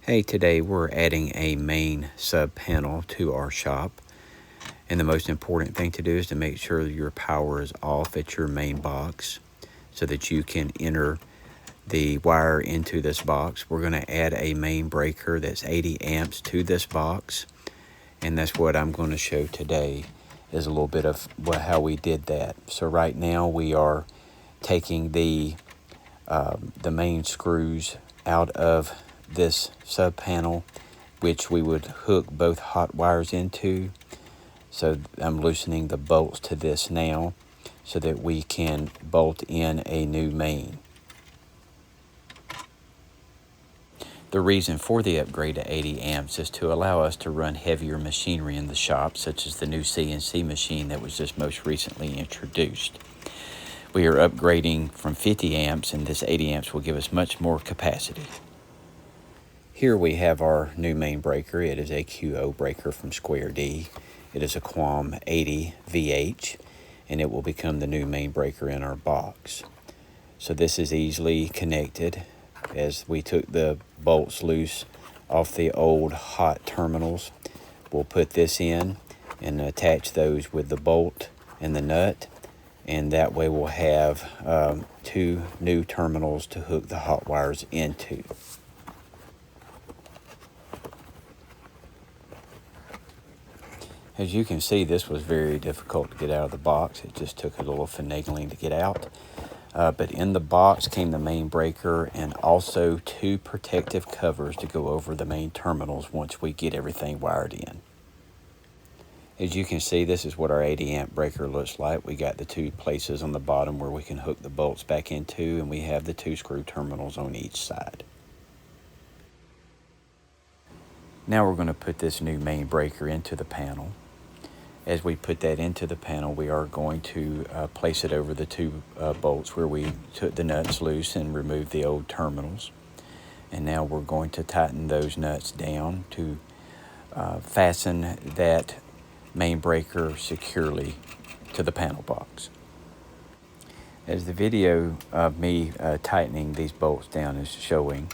Hey, today we're adding a main sub panel to our shop, and the most important thing to do is to make sure your power is off at your main box so that you can enter the wire into this box. We're going to add a main breaker that's 80 amps to this box, and that's what I'm going to show today is a little bit of how we did that. So right now we are taking the main screws out of this sub panel, which we would hook both hot wires into. So I'm loosening the bolts to this now so that we can bolt in a new main. The reason for the upgrade to 80 amps is to allow us to run heavier machinery in the shop, such as the new CNC machine that was just most recently introduced. We are upgrading from 50 amps, and this 80 amps will give us much more capacity. Here we have our new main breaker. It is a QO breaker from Square D. It is a Quam 80 VH, and it will become the new main breaker in our box. So this is easily connected as we took the bolts loose off the old hot terminals. We'll put this in and attach those with the bolt and the nut, and that way we'll have two new terminals to hook the hot wires into. As you can see, this was very difficult to get out of the box. It just took a little finagling to get out. But in the box came the main breaker and also two protective covers to go over the main terminals once we get everything wired in. As you can see, this is what our 80 amp breaker looks like. We got the two places on the bottom where we can hook the bolts back into, and we have the two screw terminals on each side. Now we're going to put this new main breaker into the panel. As we put that into the panel, we are going to place it over the two bolts where we took the nuts loose and removed the old terminals. And now we're going to tighten those nuts down to fasten that main breaker securely to the panel box. As the video of me tightening these bolts down is showing,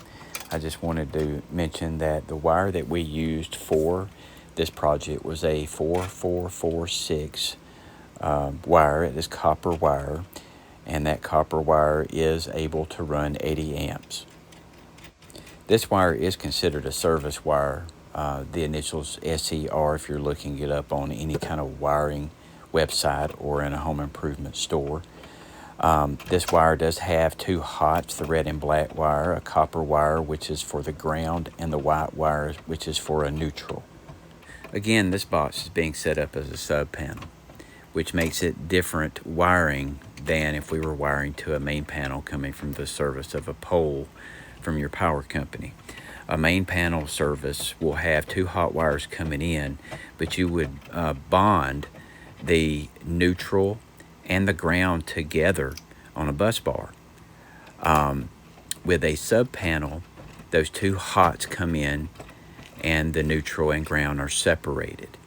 I just wanted to mention that the wire that we used for this project was a 4446 wire. It is copper wire, and that copper wire is able to run 80 amps. This wire is considered a service wire. The initials SER if you're looking it up on any kind of wiring website or in a home improvement store. This wire does have two hots, the red and black wire, a copper wire which is for the ground, and the white wire which is for a neutral. Again, this box is being set up as a sub panel, which makes it different wiring than if we were wiring to a main panel coming from the service of a pole from your power company. A main panel service will have two hot wires coming in, but you would bond the neutral and the ground together on a bus bar. With a sub panel, those two hots come in and the neutral and ground are separated.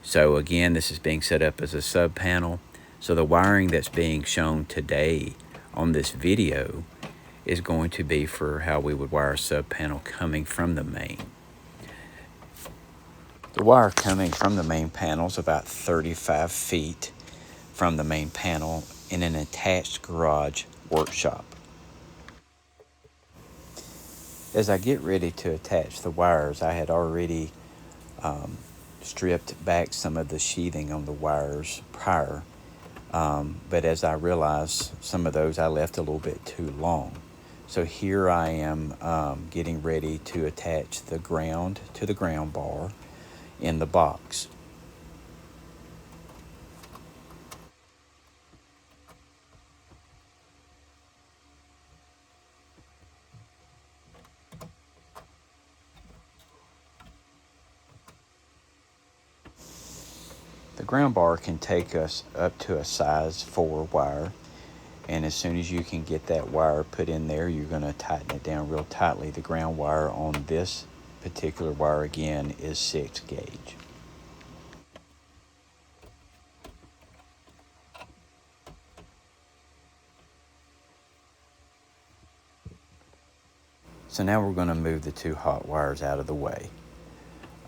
So again, this is being set up as a sub panel. So the wiring that's being shown today on this video is going to be for how we would wire a sub panel coming from the main. The wire coming from the main panel is about 35 feet from the main panel in an attached garage workshop. As I get ready to attach the wires, I had already stripped back some of the sheathing on the wires prior, but as I realized some of those I left a little bit too long. So here I am getting ready to attach the ground to the ground bar in the box. The ground bar can take us up to a size 4 wire, and as soon as you can get that wire put in there, you're going to tighten it down real tightly. The ground wire on this particular wire again is 6 gauge. So now we're going to move the two hot wires out of the way.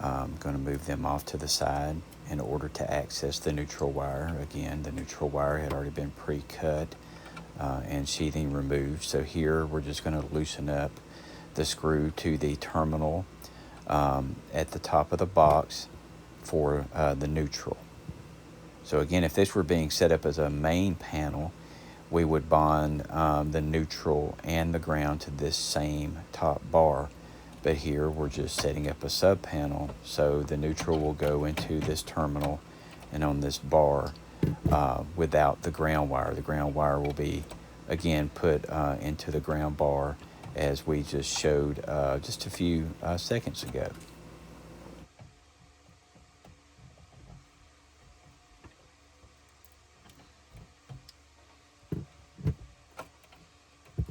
I'm going to move them off to the side in order to access the neutral wire. Again, the neutral wire had already been pre-cut and sheathing removed. So here we're just going to loosen up the screw to the terminal at the top of the box for the neutral. So again, if this were being set up as a main panel, we would bond the neutral and the ground to this same top bar. But here we're just setting up a sub panel, so the neutral will go into this terminal and on this bar without the ground wire. The ground wire will be again put into the ground bar as we just showed just a few seconds ago.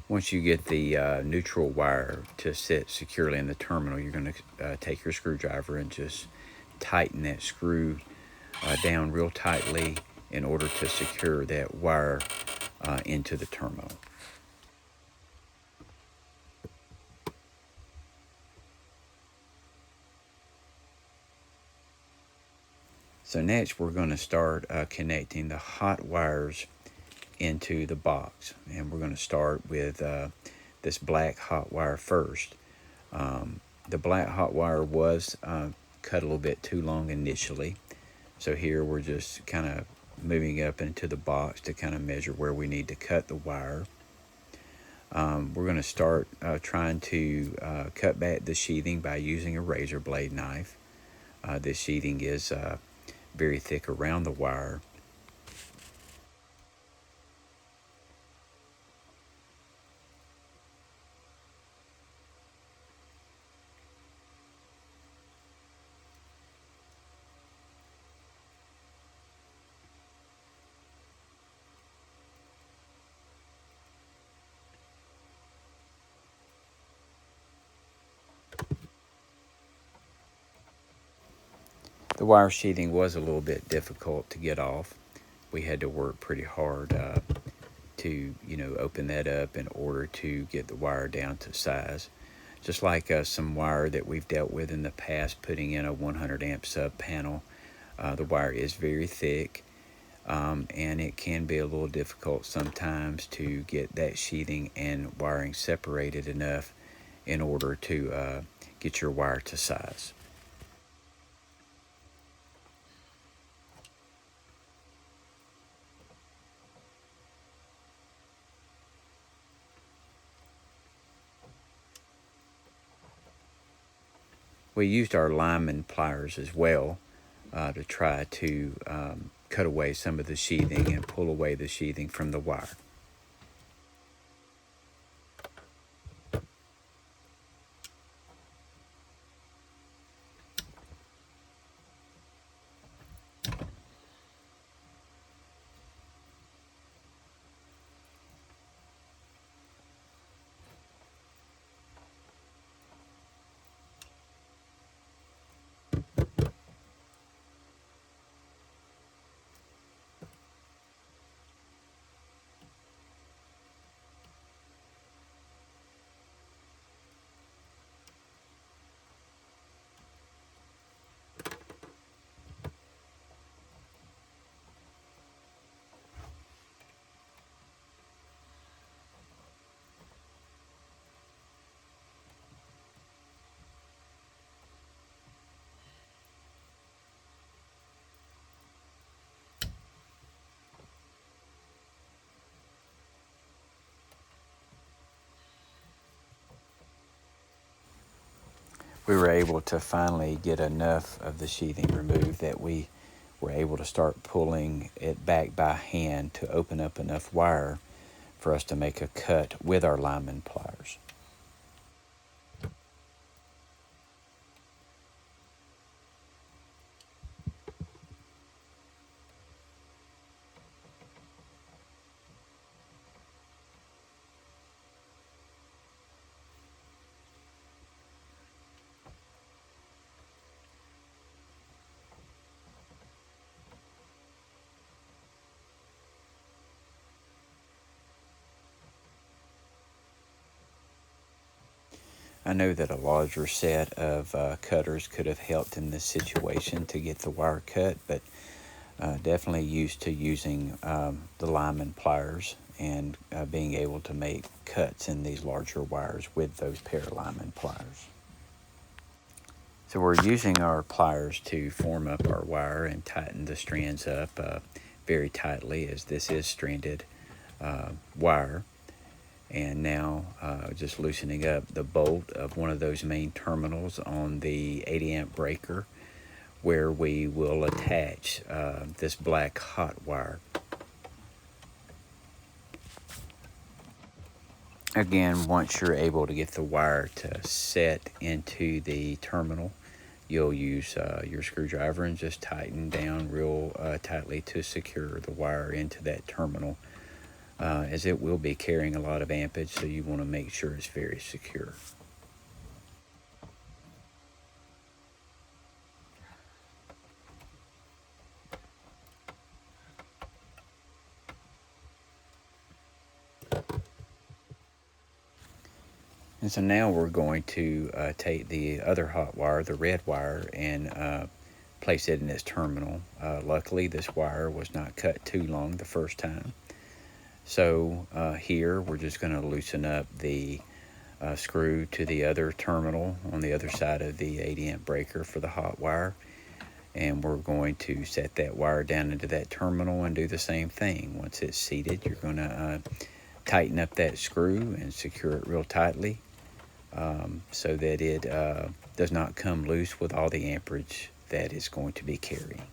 Once you get the neutral wire to sit securely in the terminal, you're going to take your screwdriver and just tighten that screw down real tightly in order to secure that wire into the terminal. So next we're going to start connecting the hot wires into the box, and we're going to start with this black hot wire first. The black hot wire was cut a little bit too long initially, so here we're just kind of moving up into the box to kind of measure where we need to cut the wire. We're going to start trying to cut back the sheathing by using a razor blade knife. This sheathing is very thick around the wire. The wire sheathing was a little bit difficult to get off. We had to work pretty hard to open that up in order to get the wire down to size. Just like some wire that we've dealt with in the past, putting in a 100 amp sub panel, the wire is very thick, and it can be a little difficult sometimes to get that sheathing and wiring separated enough in order to get your wire to size. We used our lineman pliers as well to try to cut away some of the sheathing and pull away the sheathing from the wire. We were able to finally get enough of the sheathing removed that we were able to start pulling it back by hand to open up enough wire for us to make a cut with our lineman pliers. I know that a larger set of cutters could have helped in this situation to get the wire cut, but definitely used to using the lineman pliers and being able to make cuts in these larger wires with those pair of lineman pliers. So we're using our pliers to form up our wire and tighten the strands up very tightly, as this is stranded wire. And now just loosening up the bolt of one of those main terminals on the 80 amp breaker, where we will attach this black hot wire. Again, once you're able to get the wire to set into the terminal, you'll use your screwdriver and just tighten down real tightly to secure the wire into that terminal, as it will be carrying a lot of ampage, so you want to make sure it's very secure. And so now we're going to take the other hot wire, the red wire, and place it in its terminal. Luckily, this wire was not cut too long the first time. So here we're just going to loosen up the screw to the other terminal on the other side of the 80 amp breaker for the hot wire. And we're going to set that wire down into that terminal and do the same thing. Once it's seated, you're going to tighten up that screw and secure it real tightly, so that it does not come loose with all the amperage that it's going to be carrying.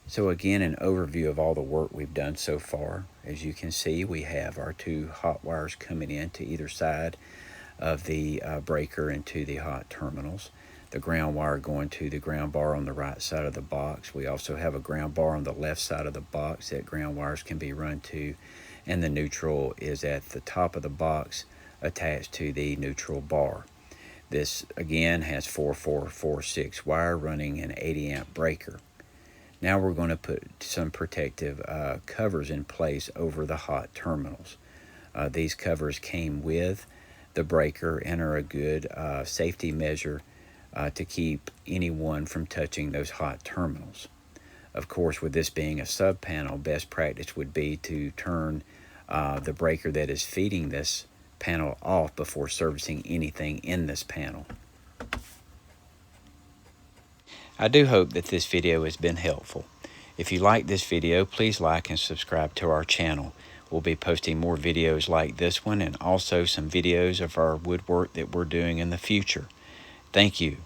So again, an overview of all the work we've done so far. As you can see, we have our two hot wires coming in to either side of the breaker into the hot terminals. The ground wire going to the ground bar on the right side of the box. We also have a ground bar on the left side of the box that ground wires can be run to, and the neutral is at the top of the box attached to the neutral bar. This again has 4446 wire running an 80 amp breaker. Now we're going to put some protective covers in place over the hot terminals. These covers came with the breaker and are a good safety measure to keep anyone from touching those hot terminals. Of course, with this being a sub panel, best practice would be to turn the breaker that is feeding this panel off before servicing anything in this panel. I do hope that this video has been helpful. If you like this video, please like and subscribe to our channel. We'll be posting more videos like this one, and also some videos of our woodwork that we're doing in the future. Thank you.